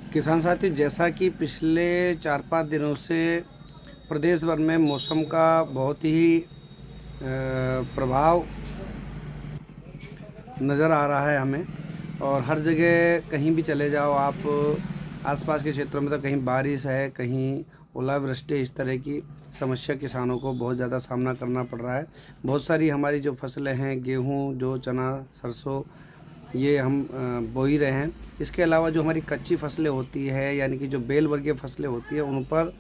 किसान साथी, जैसा कि पिछले 4-5 दिनों से प्रदेश भर में मौसम का बहुत ही प्रभाव नज़र आ रहा है हमें। और हर जगह कहीं भी चले जाओ आप, आसपास के क्षेत्रों में तो कहीं बारिश है, कहीं ओलावृष्टि, इस तरह की समस्या किसानों को बहुत ज़्यादा सामना करना पड़ रहा है। बहुत सारी हमारी जो फसलें हैं, गेहूँ, जो चना, सरसों, ये हम बो ही रहे हैं। इसके अलावा जो हमारी कच्ची फसलें होती है, यानी कि जो बेल वर्गीय फसलें होती है, उन पर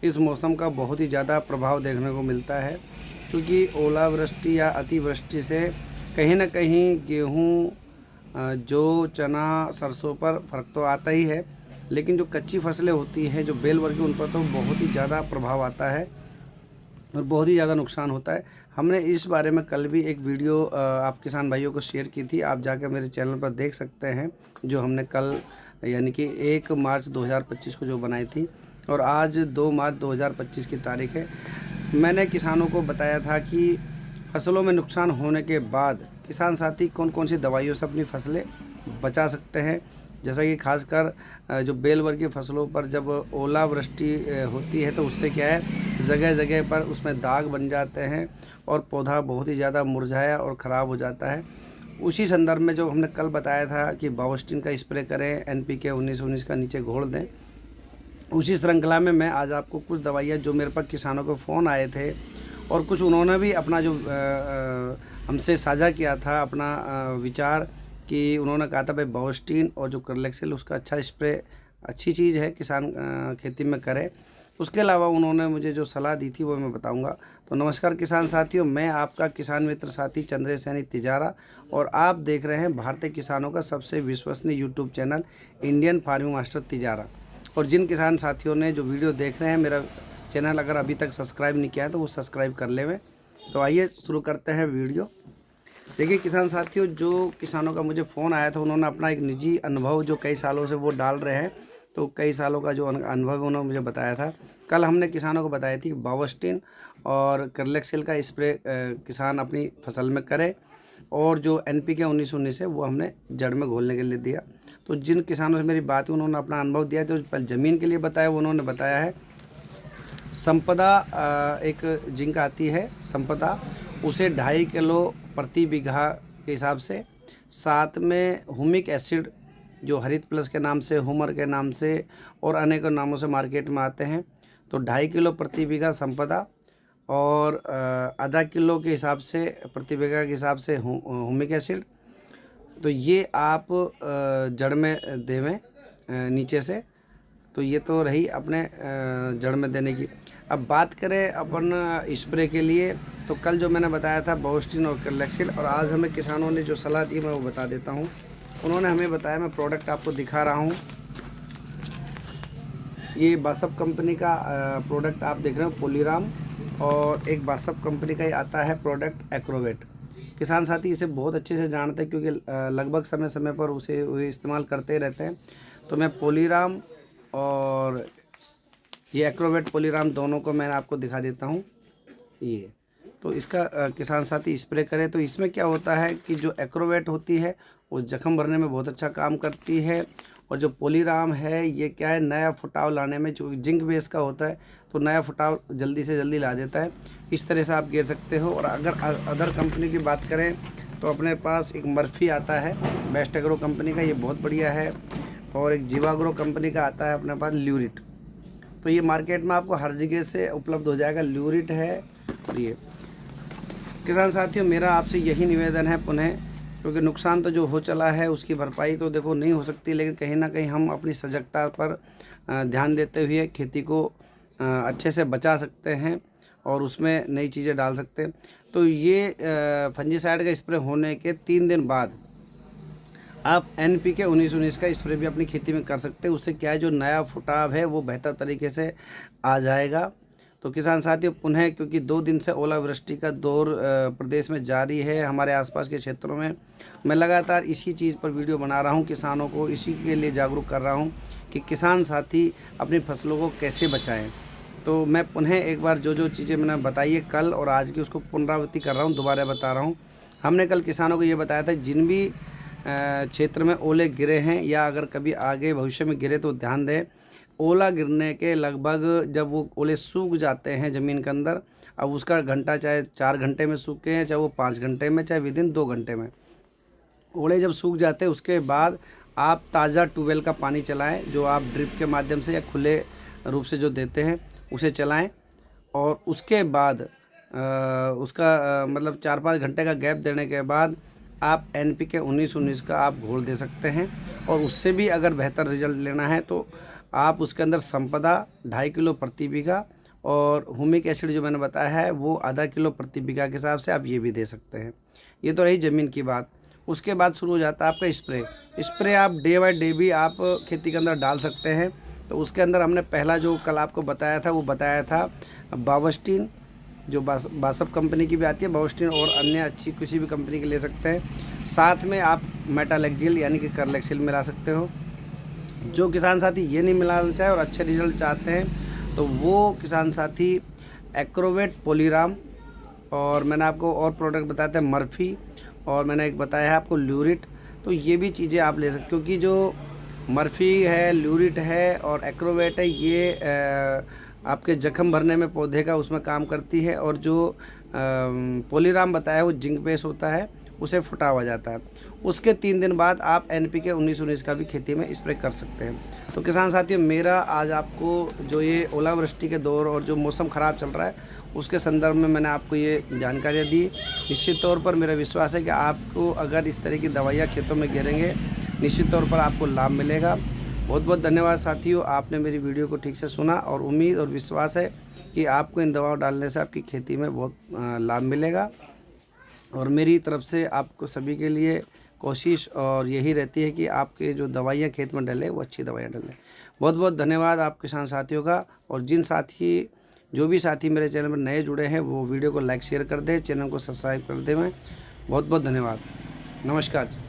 इस मौसम का बहुत ही ज़्यादा प्रभाव देखने को मिलता है। क्योंकि ओलावृष्टि या अतिवृष्टि से कहीं ना कहीं गेहूँ, जो चना, सरसों पर फ़र्क तो आता ही है, लेकिन जो कच्ची फसलें होती हैं, जो बेल वर्गीय, उन पर तो बहुत ही ज़्यादा प्रभाव आता है और बहुत ही ज़्यादा नुकसान होता है। हमने इस बारे में कल भी एक वीडियो आप किसान भाइयों को शेयर की थी, आप जाकर मेरे चैनल पर देख सकते हैं, जो हमने कल यानी कि 1 मार्च 2025 को जो बनाई थी। और आज 2 मार्च 2025 की तारीख है। मैंने किसानों को बताया था कि फसलों में नुकसान होने के बाद किसान साथी कौन कौन सी दवाइयों से अपनी फसलें बचा सकते हैं। जैसा कि खासकर जो बेल वर्गीय फसलों पर जब ओलावृष्टि होती है, तो उससे क्या है, जगह जगह पर उसमें दाग बन जाते हैं और पौधा बहुत ही ज़्यादा मुरझाया और ख़राब हो जाता है। उसी संदर्भ में जो हमने कल बताया था कि बावस्टीन का स्प्रे करें, NPK 19-19 का नीचे घोल दें, उसी श्रृंखला में मैं आज आपको कुछ दवाइयाँ, जो मेरे पास किसानों को फ़ोन आए थे और कुछ उन्होंने भी अपना जो हमसे साझा किया था अपना विचार, कि उन्होंने कहा था भाई बावस्टीन और जो करलेक्सिल, उसका अच्छा स्प्रे अच्छी चीज़ है, किसान खेती में करे। उसके अलावा उन्होंने मुझे जो सलाह दी थी वो मैं बताऊंगा। तो नमस्कार किसान साथियों, मैं आपका किसान मित्र साथी चंद्र सैनी तिजारा, और आप देख रहे हैं भारतीय किसानों का सबसे विश्वसनीय YouTube channel Indian farming master Tijara. और जिन किसान साथियों ने जो वीडियो देख रहे हैं, मेरा चैनल अगर अभी तक सब्सक्राइब नहीं किया है तो वो सब्सक्राइब कर लें। तो आइए शुरू करते हैं वीडियो। देखिए किसान साथियों, जो किसानों का मुझे फ़ोन आया था, उन्होंने अपना एक निजी अनुभव जो कई सालों से वो डाल रहे हैं, तो कई सालों का जो अनुभव उन्होंने मुझे बताया था। कल हमने किसानों को बताया थी कि बावस्टीन और करलेक्सिल का स्प्रे किसान अपनी फसल में करे, और जो NPK 19-19 है वो हमने जड़ में घोलने के लिए दिया। तो जिन किसानों से मेरी बात हुई, उन्होंने अपना अनुभव दिया। तो पहले ज़मीन के लिए बताया, उन्होंने बताया है संपदा, एक जिंक आती है संपदा, उसे 2.5 किलो प्रति बीघा के हिसाब से, साथ में हुमिक एसिड, जो हरित प्लस के नाम से, हुमर के नाम से और अनेकों नामों से मार्केट में आते हैं, तो 2.5 किलो प्रति बीघा संपदा, और आधा किलो के हिसाब से प्रति बीघा के हिसाब से हुमिक एसिड। तो ये आप जड़ में देवें नीचे से। तो ये तो रही अपने जड़ में देने की। अब बात करें अपन स्प्रे के लिए, तो कल जो मैंने बताया था बावस्टीन और करलेक्सिल, और आज हमें किसानों ने जो सलाह दी मैं वो बता देता हूँ। उन्होंने हमें बताया, मैं प्रोडक्ट आपको दिखा रहा हूँ, ये बासप कंपनी का प्रोडक्ट आप देख रहे हो, पोलीराम, और एक बासप कंपनी का ही आता है प्रोडक्ट एक्रोवेट। किसान साथी इसे बहुत अच्छे से जानते हैं, क्योंकि लगभग समय समय पर उसे इस्तेमाल करते रहते हैं। तो मैं पोलीराम और ये एक्रोवेट पोलीराम दोनों को मैं आपको दिखा देता हूँ। ये तो इसका किसान साथी स्प्रे करें। तो इसमें क्या होता है कि जो एक्रोवेट होती है वो जख्म भरने में बहुत अच्छा काम करती है, और जो पोलीराम है ये क्या है, नया फुटाव लाने में, जो जिंक बेस का होता है, तो नया फुटाव जल्दी से जल्दी ला देता है। इस तरह से आप गिर सकते हो। और अगर अदर कंपनी की बात करें, तो अपने पास एक मर्फी आता है बेस्ट एग्रो कंपनी का, ये बहुत बढ़िया है। और एक जीवाग्रो कंपनी का आता है अपने पास ल्यूरिट। तो ये मार्केट में आपको हर जगह से उपलब्ध हो जाएगा, ल्यूरिट है। और ये किसान साथियों, मेरा आपसे यही निवेदन है पुनः, क्योंकि नुकसान तो जो हो चला है उसकी भरपाई तो देखो नहीं हो सकती, लेकिन कहीं ना कहीं हम अपनी सजगता पर ध्यान देते हुए खेती को अच्छे से बचा सकते हैं और उसमें नई चीज़ें डाल सकते हैं। तो ये फंजीसाइड का स्प्रे होने के 3 दिन बाद आप NPK 19-19 का स्प्रे भी अपनी खेती में कर सकते हैं। उससे क्या है, जो नया फुटाव है वो बेहतर तरीके से आ जाएगा। तो किसान साथियों, पुनः क्योंकि 2 दिन से ओलावृष्टि का दौर प्रदेश में जारी है, हमारे आसपास के क्षेत्रों में, मैं लगातार इसी चीज़ पर वीडियो बना रहा हूं, किसानों को इसी के लिए जागरूक कर रहा हूं कि किसान साथी अपनी फसलों को कैसे बचाएं। तो मैं पुनः एक बार जो चीज़ें मैंने बताई है कल और आज की, उसको पुनरावृत्ति कर रहा हूँ, दोबारा बता रहा हूँ। हमने कल किसानों को ये बताया था, जिन भी क्षेत्र में ओले गिरे हैं या अगर कभी आगे भविष्य में गिरे तो ध्यान दें। ओला गिरने के लगभग जब वो ओले सूख जाते हैं ज़मीन के अंदर, अब उसका घंटा चाहे 4 घंटे में सूखे हैं, चाहे वो 5 घंटे में, चाहे विदिन 2 घंटे में, ओले जब सूख जाते हैं उसके बाद आप ताज़ा ट्यूबवेल का पानी चलाएं, जो आप ड्रिप के माध्यम से या खुले रूप से जो देते हैं उसे चलाएं। और उसके बाद उसका मतलब 4-5 घंटे का गैप देने के बाद आप NPK 19-19 का आप घोल दे सकते हैं। और उससे भी अगर बेहतर रिजल्ट लेना है तो आप उसके अंदर संपदा 2.5 किलो प्रति बीघा और ह्यूमिक एसिड जो मैंने बताया है वो आधा किलो प्रति बीघा के हिसाब से आप ये भी दे सकते हैं। ये तो रही ज़मीन की बात। उसके बाद शुरू हो जाता है आपका स्प्रे आप डे बाय डे भी आप खेती के अंदर डाल सकते हैं। तो उसके अंदर हमने पहला जो कल आपको बताया था वो बताया था बावस्टीन, जो बासप कंपनी की भी आती है बावस्टीन, और अन्य अच्छी किसी भी कंपनी की ले सकते हैं। साथ में आप मेटालेक्जिल यानी कि करलेक्सिल मिला सकते हो। जो किसान साथी ये नहीं मिलाना चाहे और अच्छे रिजल्ट चाहते हैं तो वो किसान साथी एक्रोवेट पॉलीराम, और मैंने आपको और प्रोडक्ट बताए थे मर्फी, और मैंने एक बताया है आपको ल्यूरिट। तो ये भी चीज़ें आप ले सकते, क्योंकि जो मर्फी है, ल्यूरिट है और एक्रोवेट है, ये आपके जख्म भरने में पौधे का उसमें काम करती है। और जो पॉलीराम बताया वो जिंक बेस होता है, उसे फुटा हुआ जाता है। उसके 3 दिन बाद आप NPK 19-19 का भी खेती में स्प्रे कर सकते हैं। तो किसान साथियों, मेरा आज आपको जो ये ओलावृष्टि के दौर और जो मौसम ख़राब चल रहा है उसके संदर्भ में मैंने आपको ये जानकारियाँ दी। निश्चित तौर पर मेरा विश्वास है कि आपको अगर इस तरह की दवाइयाँ खेतों में गिरेंगे निश्चित तौर पर आपको लाभ मिलेगा। बहुत बहुत धन्यवाद साथियों, आपने मेरी वीडियो को ठीक से सुना, और उम्मीद और विश्वास है कि आपको इन दवाओं डालने से आपकी खेती में बहुत लाभ मिलेगा। और मेरी तरफ से आपको सभी के लिए कोशिश और यही रहती है कि आपके जो दवाइयाँ खेत में डलें वो अच्छी दवाइयाँ डलें। बहुत बहुत धन्यवाद आप किसान साथियों का। और जो भी साथी मेरे चैनल पर नए जुड़े हैं वो वीडियो को लाइक शेयर कर दें, चैनल को सब्सक्राइब कर दें। मैं बहुत बहुत धन्यवाद। नमस्कार।